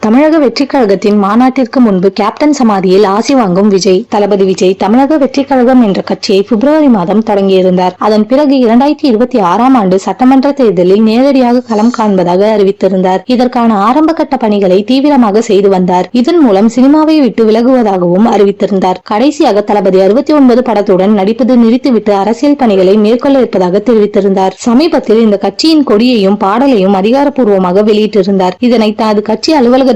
தமிழக வெற்றிக் கழகத்தின் மாநாட்டிற்கு முன்பு கேப்டன் சமாதியில் ஆசி வாங்கும் விஜய். தளபதி விஜய் தமிழக வெற்றிக் கழகம் என்ற கட்சியை பிப்ரவரி மாதம் தொடங்கியிருந்தார். அதன் பிறகு 2026ஆம் ஆண்டு சட்டமன்ற தேர்தலில் நேரடியாக களம் காண்பதாக அறிவித்திருந்தார். இதற்கான ஆரம்ப கட்ட பணிகளை தீவிரமாக செய்து வந்தார். இதன் மூலம் சினிமாவை விட்டு விலகுவதாகவும் அறிவித்திருந்தார். கடைசியாக தளபதி 69 படத்துடன் நடிப்பது நிறுத்திவிட்டு அரசியல் பணிகளை மேற்கொள்ள இருப்பதாக தெரிவித்திருந்தார். சமீபத்தில் இந்த கட்சியின் கொடியையும் பாடலையும் அதிகாரப்பூர்வமாக வெளியிட்டிருந்தார். இதனை தனது கட்சி அலுவலகத்திலேயே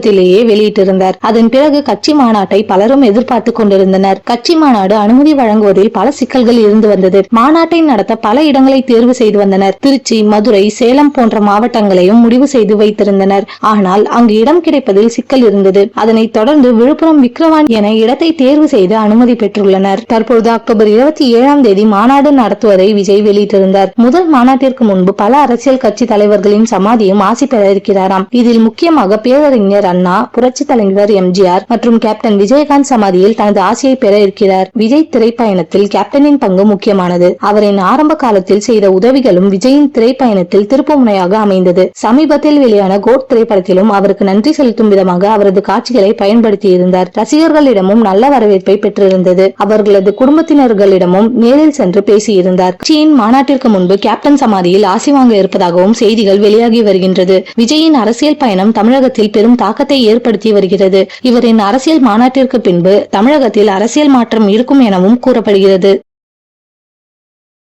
வெளியிட்டிருந்தார். அதன் பிறகு கட்சி மாநாட்டை பலரும் எதிர்பார்த்துக் கொண்டிருந்தனர். கட்சி மாநாடு அனுமதி வழங்குவதில் பல சிக்கல்கள் இருந்து வந்தது. மாநாட்டை நடத்த பல இடங்களை தேர்வு செய்து வந்தனர். திருச்சி, மதுரை, சேலம் போன்ற மாவட்டங்களையும் முடிவு செய்து வைத்திருந்தனர். ஆனால் அங்கு இடம் கிடைப்பதில் சிக்கல் இருந்தது. அதனைத் தொடர்ந்து விழுப்புரம், விக்கிரவாண்டி என இடத்தை தேர்வு செய்து அனுமதி பெற்றுள்ளனர். தற்பொழுது அக்டோபர் 27ஆம் தேதி மாநாடு நடத்துவதை விஜய் வெளியிட்டிருந்தார். முதல் மாநாட்டிற்கு முன்பு பல அரசியல் கட்சி தலைவர்களின் சமாதியும் ஆசி பெற இருக்கிறாராம். இதில் முக்கியமாக பேரறிஞர் அண்ணா, புரட்சி தலைவர் எம்ஜிஆர் மற்றும் கேப்டன் விஜயகாந்த் சமாதியில் தனது ஆசையை பெற இருக்கிறார். விஜய் திரைப்பயணத்தில் கேப்டனின் பங்கு முக்கியமானது. அவரின் ஆரம்ப காலத்தில் செய்த உதவிகளும் விஜயின் திரைப்பயணத்தில் திருப்புமுனையாக அமைந்தது. சமீபத்தில் வெளியான கோட் திரைப்படத்திலும் அவருக்கு நன்றி செலுத்தும் விதமாக அவரது காட்சிகளை பயன்படுத்தியிருந்தார். ரசிகர்களிடமும் நல்ல வரவேற்பை பெற்றிருந்தது. அவர்களது குடும்பத்தினர்களிடமும் நேரில் சென்று பேசியிருந்தார். கட்சியின் மாநாட்டிற்கு முன்பு கேப்டன் சமாதியில் ஆசி வாங்க இருப்பதாகவும் செய்திகள் வெளியாகி வருகின்றது. விஜயின் அரசியல் பயணம் தமிழகத்தில் பெரும் தாக்கத்தை ஏற்படுத்தி வருகிறது. இவரின் அரசியல் மாநாட்டிற்கு பின்பு தமிழகத்தில் அரசியல் மாற்றம் இருக்கும் எனவும் கூறப்படுகிறது.